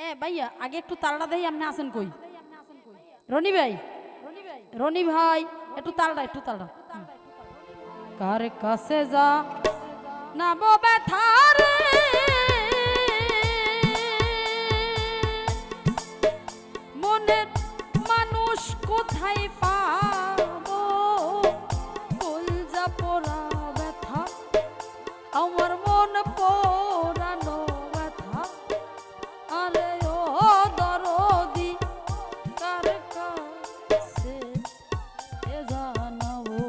এ ভাইয়া আগে একটু তালটা দেই, আপনি আছেন কই? রনি ভাই, রনি ভাই একটু তালটা কার কাছে যা না ব্যথারে মনের মানুষ কোথায় পাবো, কলজা পোড়া ব্যথা আমার মন পোড়ানো ব্যথা, আরে ও দরদি কার কাছে জানাবো,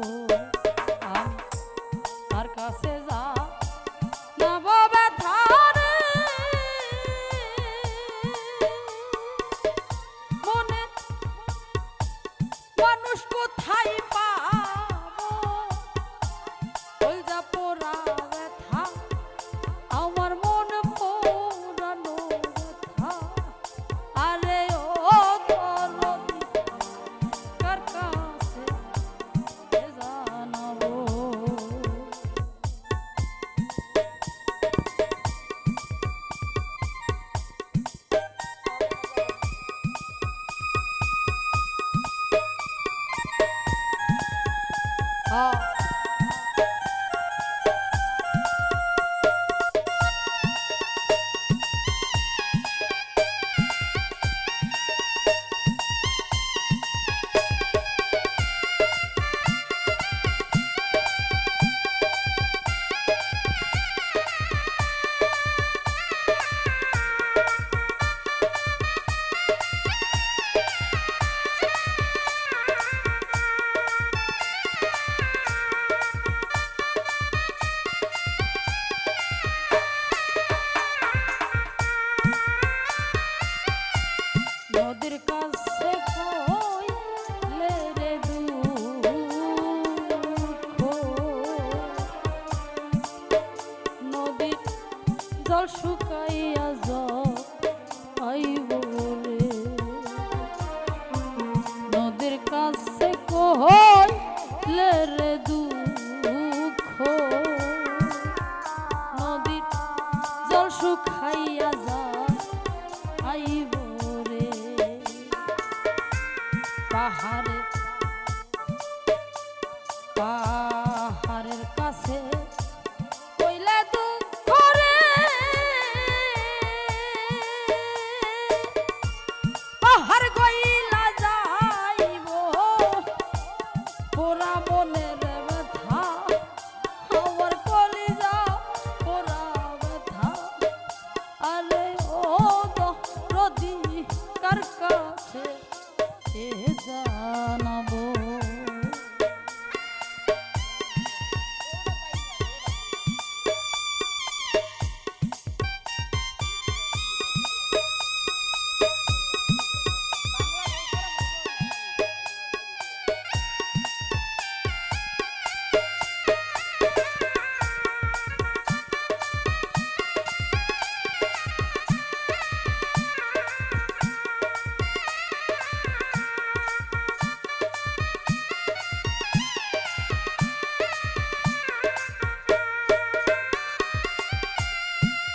কার কাছে যা নাব ব্যথা রে মনে মানুষ কোথায় পাবো, কলজা পোড়া ব্যথা আমার মন পোড়ানো ব্যথা, আরে ও দরদি কার কাছে জানাবো। নদীর কাছে কইলে রে দুঃখ, নদীর জল শুকাইয়া যাইব রে, নদীর কাছে কইলে রে দুঃখ, নদীর জল শুকাইয়া যাইব পাহাড়ে, পাহাড়ের কাছে কইলে দুঃখ রে, পাহাড় কইলা যাইব পোড়া মনের ব্যথা আমার কলিজা পোড়া ব্যথা, আরে ও দরদি কার কাছে জানাবো।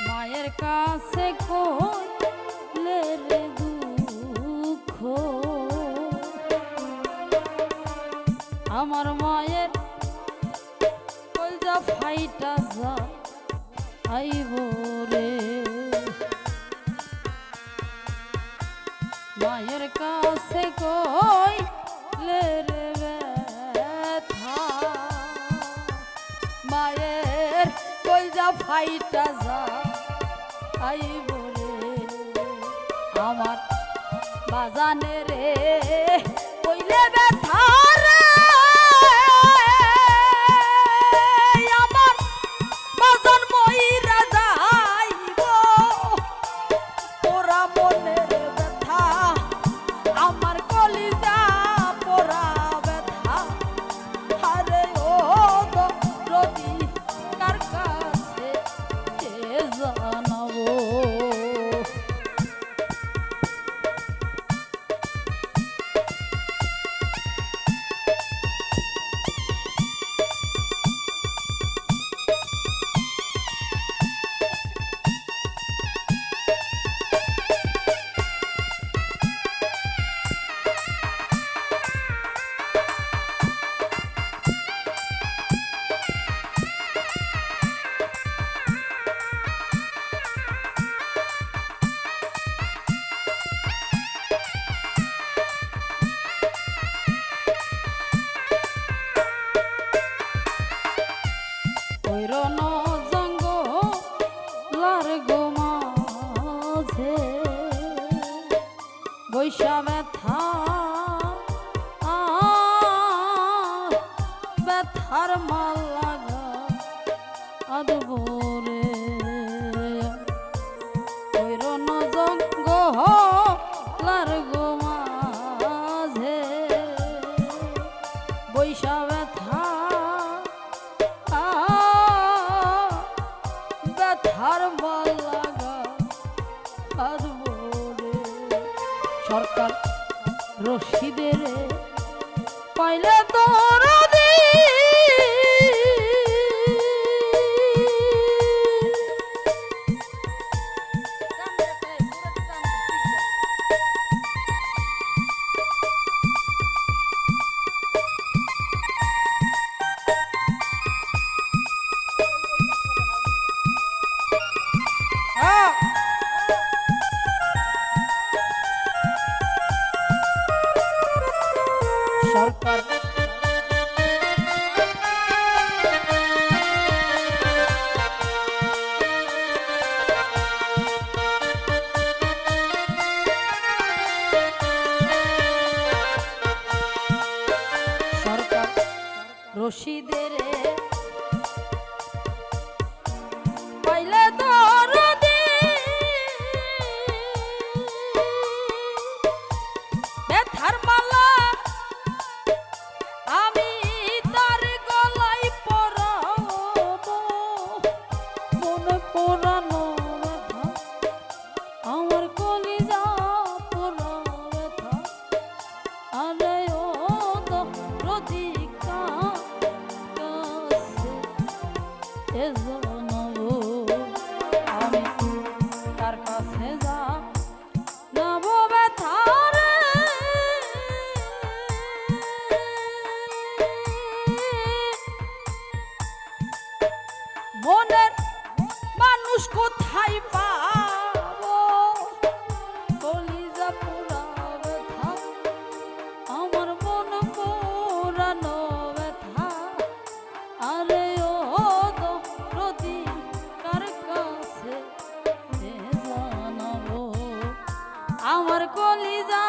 মায়ের কাছে কইলে রে দুঃখ, আমার মায়ের কলজা ফাইটা যাইব রে, মায়ের কাছে কইলে রে ব্যথা, মায়ের কলজা ফাইটা যাইব রে, আমার বাজানে রে কইলে ব্যথা রে, আমার বাজান মইরা যাইব পোড়া মনের ব্যথা আমার কলিজা পোড়া ব্যথা, আরে ও দরদি কার কাছে জানাবো। কৈরন জঙ্গলার গোমাঝে বৈশা ব্যথা ব্যথার মাল লাগা আদবরে কৈরন জঙ্গলার গোমাঝে বৈশা ব্যথা ব্যথার মাল লাগা আদবরে সরকার রশিদের পাইলে তোর সরকার সরকার রশিদের পাইলে তোর ব্যথার মালা আমি তার গলায় পরাব মনে পরানো ব্যথা আমার কলিজা পোড়া ব্যথা আরে ও তো রদিকা কাছে এ জানাবো আমি তার কাছে যা নব ব্যথার মনের মানুষ কোথায় পাবো কলিজা পোড়া ব্যথা আমার মন পোড়ানো ব্যথা আরে ও তো প্রতি কার কাছে জানাবো আমার কলিজা